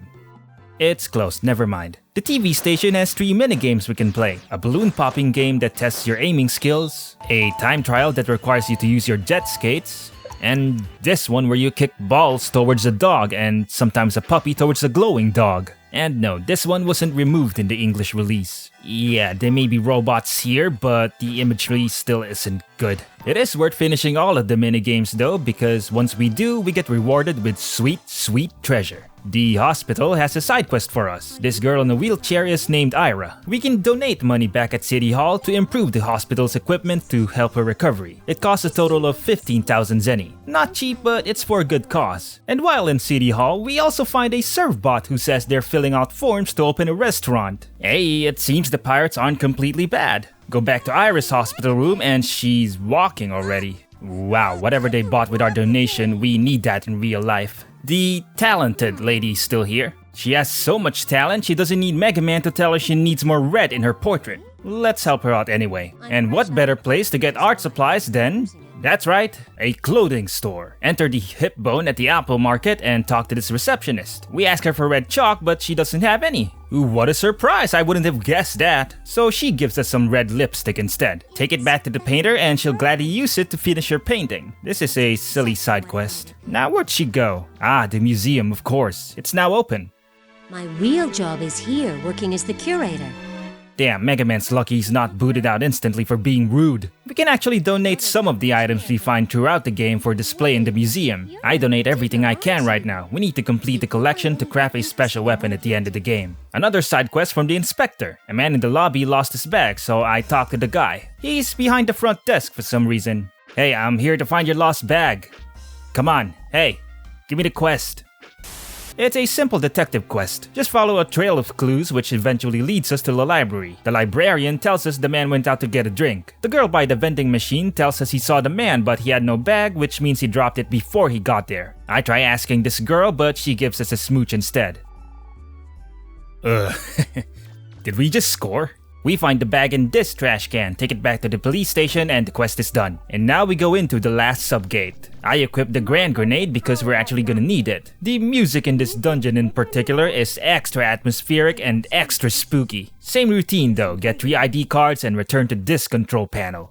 It's closed, never mind. The TV station has 3 minigames we can play. A balloon popping game that tests your aiming skills, a time trial that requires you to use your jet skates, and this one where you kick balls towards a dog and sometimes a puppy towards a glowing dog. And no, this one wasn't removed in the English release. Yeah, there may be robots here, but the imagery still isn't good. It is worth finishing all of the minigames though, because once we do, we get rewarded with sweet, sweet treasure. The hospital has a side quest for us. This girl in a wheelchair is named Ira. We can donate money back at City Hall to improve the hospital's equipment to help her recovery. It costs a total of 15,000 zenny. Not cheap, but it's for a good cause. And while in City Hall, we also find a serve bot who says they're filling out forms to open a restaurant. Hey, it seems the pirates aren't completely bad. Go back to Ira's hospital room and she's walking already. Wow, whatever they bought with our donation, we need that in real life. The talented lady's still here. She has so much talent, she doesn't need Mega Man to tell her she needs more red in her portrait. Let's help her out anyway. And what better place to get art supplies than... that's right, a clothing store. Enter the hip bone at the Apple Market and talk to this receptionist. We ask her for red chalk, but she doesn't have any. Ooh, what a surprise, I wouldn't have guessed that. So she gives us some red lipstick instead. Take it back to the painter and she'll gladly use it to finish her painting. This is a silly side quest. Now where'd she go? Ah, the museum, of course. It's now open.
My real job is here, working as the curator.
Damn, Mega Man's lucky he's not booted out instantly for being rude. We can actually donate some of the items we find throughout the game for display in the museum. I donate everything I can right now. We need to complete the collection to craft a special weapon at the end of the game. Another side quest from the inspector. A man in the lobby lost his bag, so I talked to the guy. He's behind the front desk for some reason. Hey, I'm here to find your lost bag. Come on, hey, give me the quest. It's a simple detective quest. Just follow a trail of clues which eventually leads us to the library. The librarian tells us the man went out to get a drink. The girl by the vending machine tells us he saw the man but he had no bag, which means he dropped it before he got there. I try asking this girl but she gives us a smooch instead. Did we just score? We find the bag in this trash can, take it back to the police station, and the quest is done. And now we go into the last subgate. I equipped the Grand Grenade because we're actually gonna need it. The music in this dungeon in particular is extra atmospheric and extra spooky. Same routine though, get 3 ID cards and return to this control panel.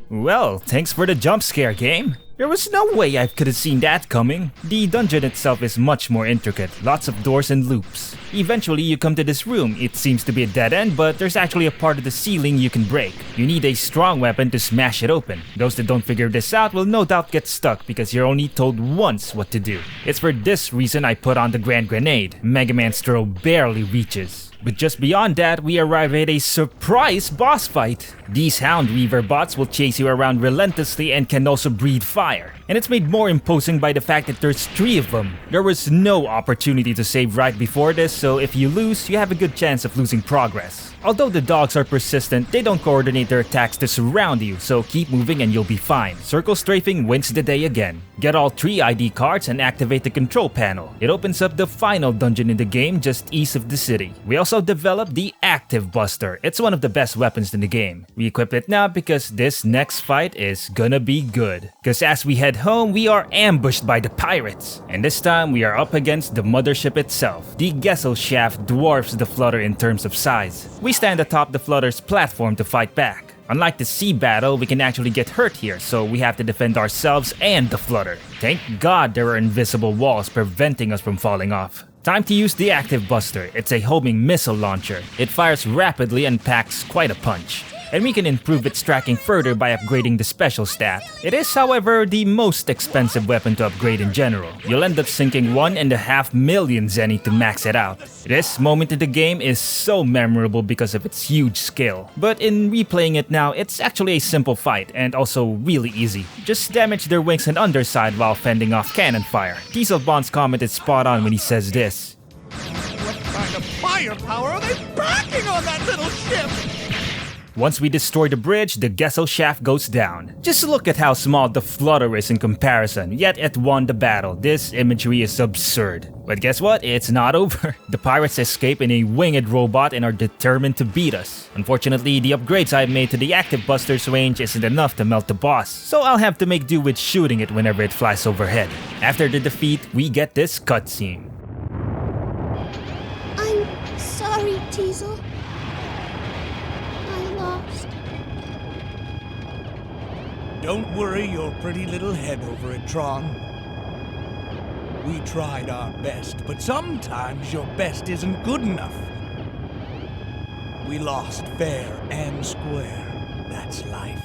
Well, thanks for the jump scare, game. There was no way I could have seen that coming. The dungeon itself is much more intricate, lots of doors and loops. Eventually you come to this room. It seems to be a dead end, but there's actually a part of the ceiling you can break. You need a strong weapon to smash it open. Those that don't figure this out will no doubt get stuck because you're only told once what to do. It's for this reason I put on the Grand Grenade. Mega Man's throw barely reaches. But just beyond that, we arrive at a surprise boss fight. These Hound Reaver bots will chase you around relentlessly and can also breathe fire. And it's made more imposing by the fact that there's 3 of them. There was no opportunity to save right before this, so if you lose, you have a good chance of losing progress. Although the dogs are persistent, they don't coordinate their attacks to surround you, so keep moving and you'll be fine. Circle strafing wins the day again. Get all 3 ID cards and activate the control panel. It opens up the final dungeon in the game just east of the city. We also developed the Active Buster. It's one of the best weapons in the game. We equip it now because this next fight is gonna be good. Cause as we head home, we are ambushed by the pirates. And this time we are up against the mothership itself. The Gesellschaft dwarfs the Flutter in terms of size. We stand atop the Flutter's platform to fight back. Unlike the sea battle, we can actually get hurt here, so we have to defend ourselves and the Flutter. Thank God there are invisible walls preventing us from falling off. Time to use the Active Buster. It's a homing missile launcher. It fires rapidly and packs quite a punch. And we can improve its tracking further by upgrading the special stat. It is, however, the most expensive weapon to upgrade in general. You'll end up sinking 1.5 million zenny to max it out. This moment in the game is so memorable because of its huge skill. But in replaying it now, it's actually a simple fight and also really easy. Just damage their wings and underside while fending off cannon fire. Dieselbond's comment is spot on when he says this.
What kind of firepower are they packing on that little ship?
Once we destroy the bridge, the Gesellschaft goes down. Just look at how small the Flutter is in comparison, yet it won the battle. This imagery is absurd. But guess what? It's not over. The pirates escape in a winged robot and are determined to beat us. Unfortunately, the upgrades I made to the Active Buster's range isn't enough to melt the boss, so I'll have to make do with shooting it whenever it flies overhead. After the defeat, we get this cutscene.
I'm sorry, Teasel. I lost.
Don't worry your pretty little head over it, Tron. We tried our best, but sometimes your best isn't good enough. We lost fair and square. That's life.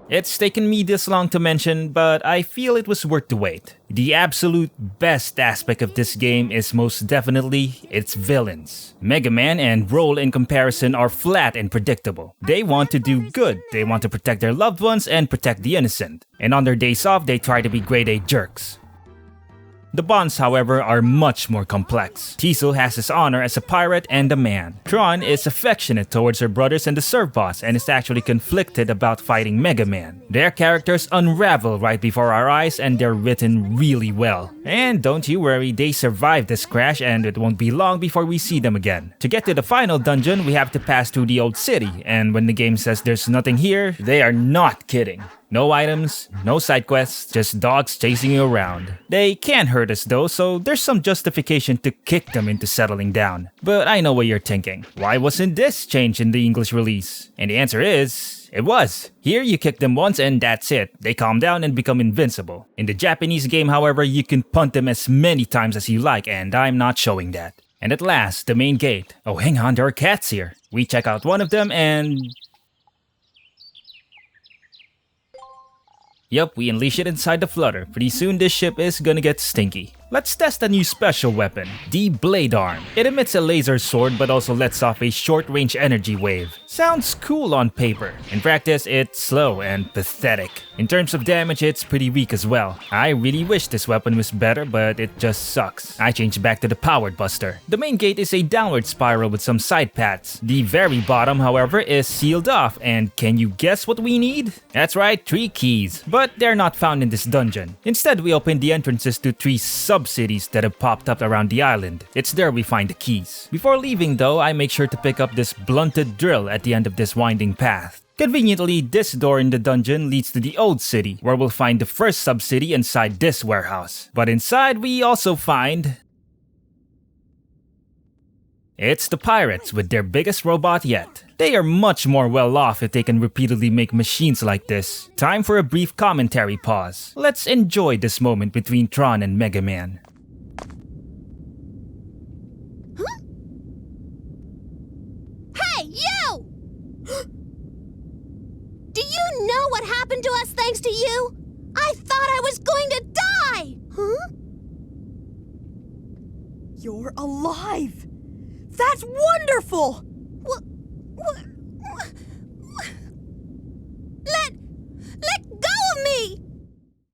It's taken me this long to mention, but I feel it was worth the wait. The absolute best aspect of this game is most definitely its villains. Mega Man and Roll in comparison are flat and predictable. They want to do good, they want to protect their loved ones and protect the innocent. And on their days off, they try to be grade A jerks. The bonds, however, are much more complex. Teasel has his honor as a pirate and a man. Tron is affectionate towards her brothers and the Serv boss and is actually conflicted about fighting Mega Man. Their characters unravel right before our eyes and they're written really well. And don't you worry, they survived this crash and it won't be long before we see them again. To get to the final dungeon, we have to pass through the old city, and when the game says there's nothing here, they are not kidding. No items, no side quests, just dogs chasing you around. They can't hurt us though, so there's some justification to kick them into settling down. But I know what you're thinking. Why wasn't this changed in the English release? And the answer is, it was. Here you kick them once and that's it. They calm down and become invincible. In the Japanese game, however, you can punt them as many times as you like, and I'm not showing that. And at last, the main gate. Oh, hang on, there are cats here. We check out one of them and... Yup, we unleash it inside the Flutter. Pretty soon this ship is gonna get stinky. Let's test a new special weapon, the Blade Arm. It emits a laser sword but also lets off a short-range energy wave. Sounds cool on paper. In practice, it's slow and pathetic. In terms of damage, it's pretty weak as well. I really wish this weapon was better, but it just sucks. I changed back to the Powered Buster. The main gate is a downward spiral with some side paths. The very bottom, however, is sealed off, and can you guess what we need? That's right, 3 keys. But they're not found in this dungeon. Instead, we open the entrances to 3 sub sub-cities that have popped up around the island. It's there we find the keys. Before leaving though, I make sure to pick up this blunted drill at the end of this winding path. Conveniently, this door in the dungeon leads to the old city, where we'll find the first sub-city inside this warehouse. But inside, we also find... it's the pirates with their biggest robot yet. They are much more well off if they can repeatedly make machines like this. Time for a brief commentary pause. Let's enjoy this moment between Tron and Megaman.
Huh? Hey, you! Do you know what happened to us thanks to you? I thought I was going to die! Huh?
You're alive! That's wonderful!
Let go of me!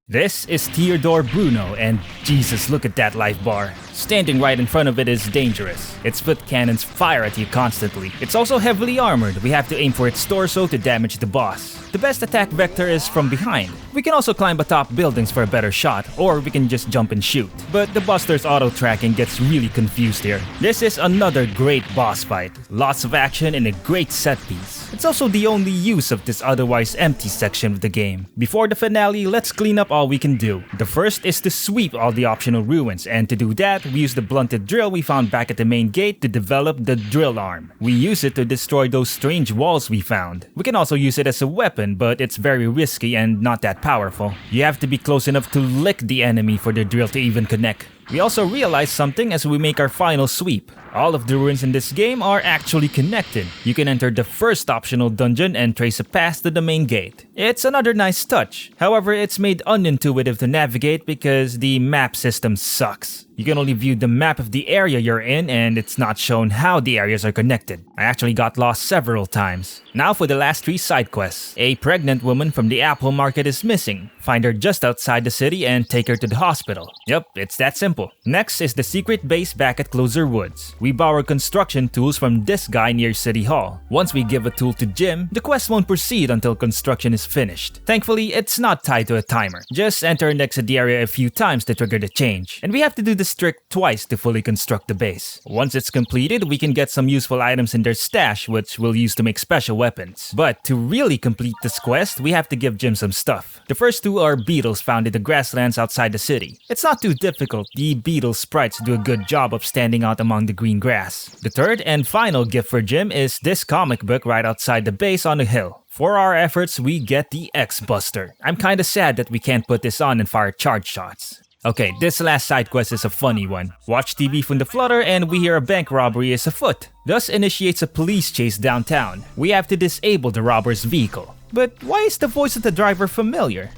This is Theodore Bruno, and Jesus, look at that life bar. Standing right in front of it is dangerous. Its foot cannons fire at you constantly. It's also heavily armored. We have to aim for its torso to damage the boss. The best attack vector is from behind. We can also climb atop buildings for a better shot, or we can just jump and shoot. But the Buster's auto-tracking gets really confused here. This is another great boss fight. Lots of action and a great set piece. It's also the only use of this otherwise empty section of the game. Before the finale, let's clean up all we can do. The first is to sweep all the optional ruins, and to do that, we use the blunted drill we found back at the main gate to develop the drill arm. We use it to destroy those strange walls we found. We can also use it as a weapon, but it's very risky and not that powerful. You have to be close enough to lick the enemy for the drill to even connect. We also realize something as we make our final sweep. All of the ruins in this game are actually connected. You can enter the first optional dungeon and trace a path to the main gate. It's another nice touch. However, it's made unintuitive to navigate because the map system sucks. You can only view the map of the area you're in, and it's not shown how the areas are connected. I actually got lost several times. Now for the last 3 side quests. A pregnant woman from the apple market is missing. Find her just outside the city and take her to the hospital. Yep, it's that simple. Next is the secret base back at Closer Woods. We borrow construction tools from this guy near City Hall. Once we give a tool to Jim, the quest won't proceed until construction is finished. Thankfully, it's not tied to a timer. Just enter and exit the area a few times to trigger the change. And we have to do this trick twice to fully construct the base. Once it's completed, we can get some useful items in their stash, which we'll use to make special weapons. But to really complete this quest, we have to give Jim some stuff. The first 2 are beetles found in the grasslands outside the city. It's not too difficult. The beetle sprites do a good job of standing out among the green grass. The third and final gift for Jim is this comic book right outside the base on the hill. For our efforts, we get the X-Buster. I'm kinda sad that we can't put this on and fire charge shots. Okay, this last side quest is a funny one. Watch TV from the flutter and we hear a bank robbery is afoot. Thus initiates a police chase downtown. We have to disable the robber's vehicle. But why is the voice of the driver familiar?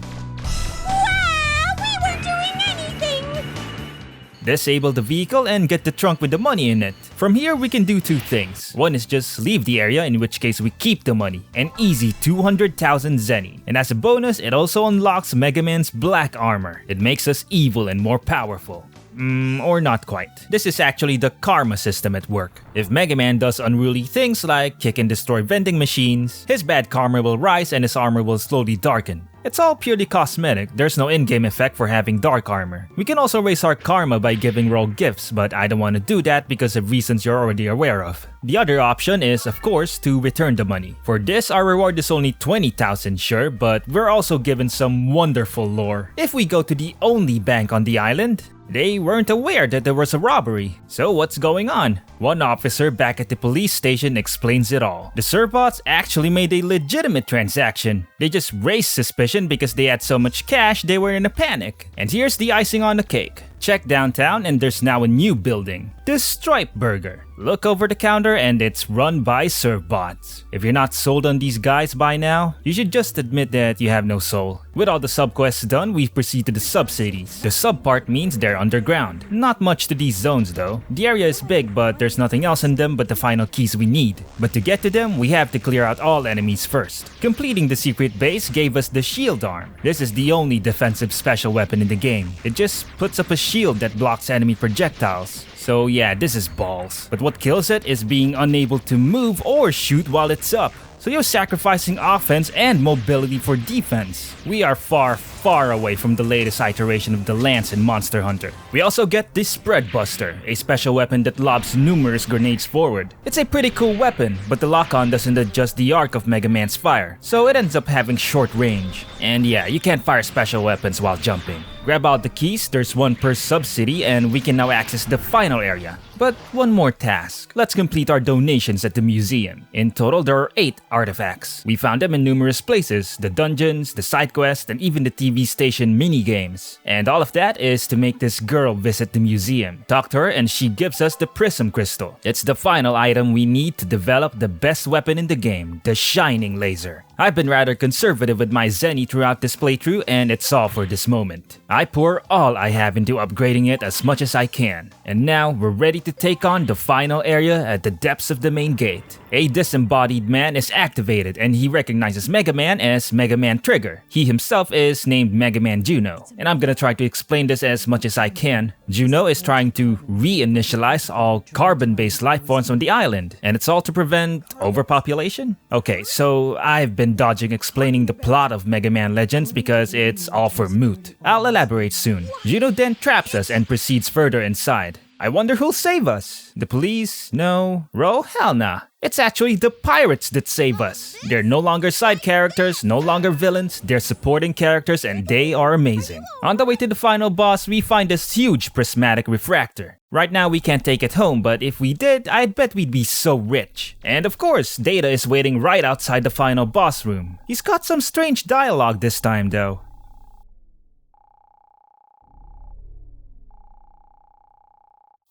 We weren't doing anything!
Disable the vehicle and get the trunk with the money in it. From here we can do 2 things. One is just leave the area, in which case we keep the money. An easy 200,000 zenny. And as a bonus, it also unlocks Megaman's black armor. It makes us evil and more powerful. Or not quite. This is actually the karma system at work. If Megaman does unruly things like kick and destroy vending machines, his bad karma will rise and his armor will slowly darken. It's all purely cosmetic, there's no in-game effect for having dark armor. We can also raise our karma by giving rogue gifts, but I don't want to do that because of reasons you're already aware of. The other option is, of course, to return the money. For this, our reward is only 20,000 sure, but we're also given some wonderful lore. If we go to the only bank on the island, they weren't aware that there was a robbery. So what's going on? One officer back at the police station explains it all. The Serbots actually made a legitimate transaction. They just raised suspicion because they had so much cash they were in a panic. And here's the icing on the cake. Check downtown and there's now a new building. The Stripe Burger. Look over the counter and it's run by Serbots. If you're not sold on these guys by now, you should just admit that you have no soul. With all the subquests done, we proceed to the sub-cities. The sub part means they're underground. Not much to these zones though. The area is big but there's nothing else in them but the final keys we need. But to get to them, we have to clear out all enemies first. Completing the secret base gave us the shield arm. This is the only defensive special weapon in the game. It just puts up a shield that blocks enemy projectiles. So yeah, this is balls. But what kills it is being unable to move or shoot while it's up. So you're sacrificing offense and mobility for defense. We are far far away from the latest iteration of the lance in Monster Hunter. We also get the Spread Buster, a special weapon that lobs numerous grenades forward. It's a pretty cool weapon, but the lock-on doesn't adjust the arc of Mega Man's fire, so it ends up having short range. And yeah, you can't fire special weapons while jumping. Grab out the keys, there's one per sub-city, and we can now access the final area. But one more task. Let's complete our donations at the museum. In total, there are 8 artifacts. We found them in numerous places, the dungeons, the side quests, and even the TV station mini-games. And all of that is to make this girl visit the museum. Talk to her and she gives us the Prism Crystal. It's the final item we need to develop the best weapon in the game, the Shining Laser. I've been rather conservative with my Zenny throughout this playthrough, and it's all for this moment. I pour all I have into upgrading it as much as I can. And now we're ready to take on the final area at the depths of the main gate. A disembodied man is activated and he recognizes Mega Man as Mega Man Trigger. He himself is named Mega Man Juno. And I'm gonna try to explain this as much as I can. Juno is trying to reinitialize all carbon-based life forms on the island, and it's all to prevent overpopulation? Okay, so I've been dodging explaining the plot of Mega Man Legends because it's all for moot. I'll elaborate soon. Juno then traps us and proceeds further inside. I wonder who'll save us? The police? No. Ro? Hell nah. It's actually the pirates that save us. They're no longer side characters, no longer villains, they're supporting characters and they are amazing. On the way to the final boss, we find this huge prismatic refractor. Right now we can't take it home, but if we did, I'd bet we'd be so rich. And of course, Data is waiting right outside the final boss room. He's got some strange dialogue this time though.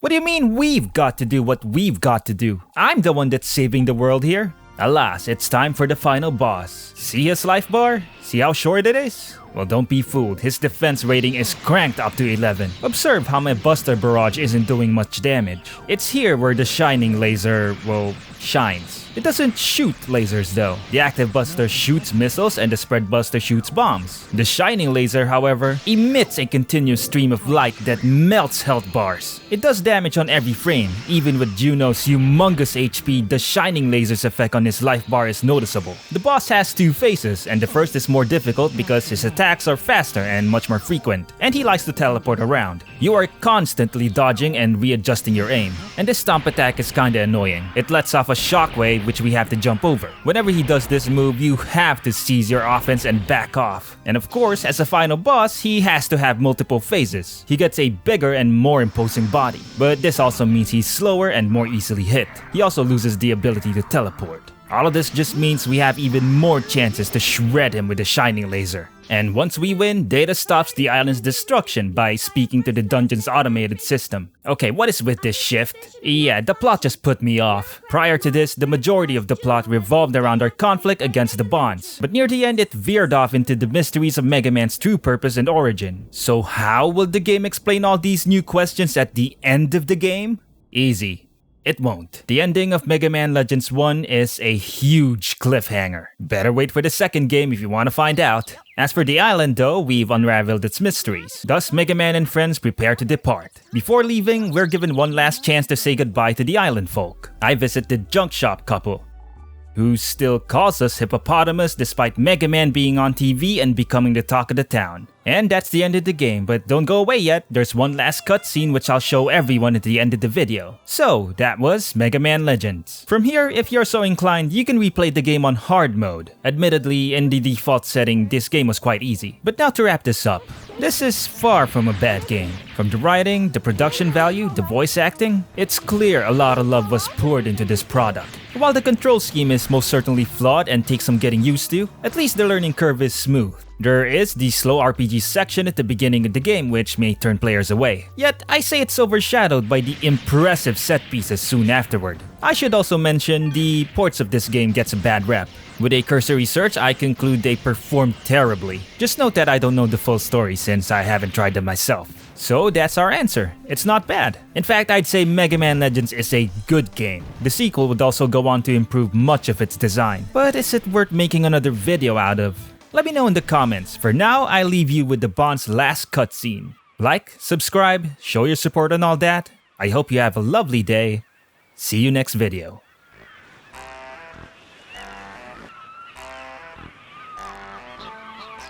What do you mean we've got to do what we've got to do? I'm the one that's saving the world here. Alas, it's time for the final boss. See his life bar? See how short it is? Well, don't be fooled. His defense rating is cranked up to 11. Observe how my Buster Barrage isn't doing much damage. It's here where the Shining Laser, well, shines. It doesn't shoot lasers though. The Active Buster shoots missiles and the Spread Buster shoots bombs. The Shining Laser, however, emits a continuous stream of light that melts health bars. It does damage on every frame. Even with Juno's humongous HP, the Shining Laser's effect on his life bar is noticeable. The boss has 2 phases, and the first is more difficult because his attacks are faster and much more frequent, and he likes to teleport around. You are constantly dodging and readjusting your aim, and this stomp attack is kinda annoying. It lets off a shockwave which we have to jump over. Whenever he does this move, you have to seize your offense and back off. And of course, as a final boss, he has to have multiple phases. He gets a bigger and more imposing body, but this also means he's slower and more easily hit. He also loses the ability to teleport. All of this just means we have even more chances to shred him with the Shining Laser. And once we win, Data stops the island's destruction by speaking to the dungeon's automated system. Okay, what is with this shift? Yeah, the plot just put me off. Prior to this, the majority of the plot revolved around our conflict against the Bonds. But near the end, it veered off into the mysteries of Mega Man's true purpose and origin. So how will the game explain all these new questions at the end of the game? Easy. It won't. The ending of Mega Man Legends 1 is a huge cliffhanger. Better wait for the second game if you want to find out. As for the island though, we've unraveled its mysteries. Thus, Mega Man and friends prepare to depart. Before leaving, we're given one last chance to say goodbye to the island folk. I visit the junk shop couple, who still calls us hippopotamus despite Mega Man being on TV and becoming the talk of the town. And that's the end of the game, but don't go away yet, there's one last cutscene which I'll show everyone at the end of the video. So, that was Mega Man Legends. From here, if you're so inclined, you can replay the game on hard mode. Admittedly, in the default setting, this game was quite easy. But now to wrap this up, this is far from a bad game. From the writing, the production value, the voice acting, it's clear a lot of love was poured into this product. While the control scheme is most certainly flawed and takes some getting used to, at least the learning curve is smooth. There is the slow RPG section at the beginning of the game which may turn players away. Yet, I say it's overshadowed by the impressive set pieces soon afterward. I should also mention the ports of this game gets a bad rep. With a cursory search, I conclude they performed terribly. Just note that I don't know the full story since I haven't tried them myself. So that's our answer. It's not bad. In fact, I'd say Mega Man Legends is a good game. The sequel would also go on to improve much of its design. But is it worth making another video out of? Let me know in the comments. For now, I leave you with the Bond's last cutscene. Like, subscribe, show your support and all that. I hope you have a lovely day. See you next video.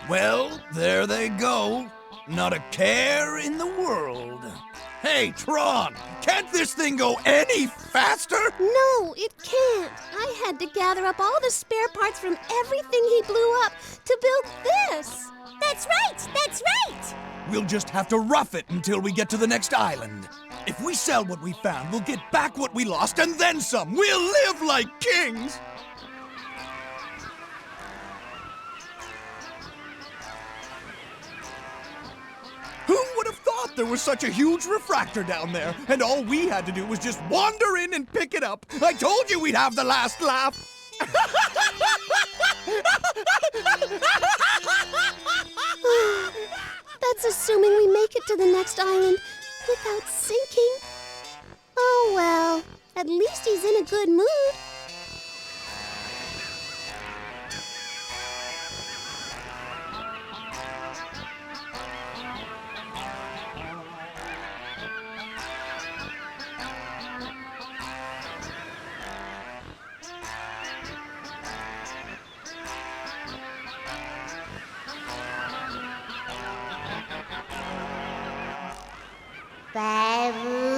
Well, there they go. Not a care in the world. Hey, Tron, can't this thing go any faster?
No, it can't. I had to gather up all the spare parts from everything he blew up to build this.
That's right! That's right!
We'll just have to rough it until we get to the next island. If we sell what we found, we'll get back what we lost and then some. We'll live like kings! Who would have thought there was such a huge refractor down there, and all we had to do was just wander in and pick it up? I told you we'd have the last laugh!
That's assuming we make it to the next island without sinking. Oh well, at least he's in a good mood.
Babu.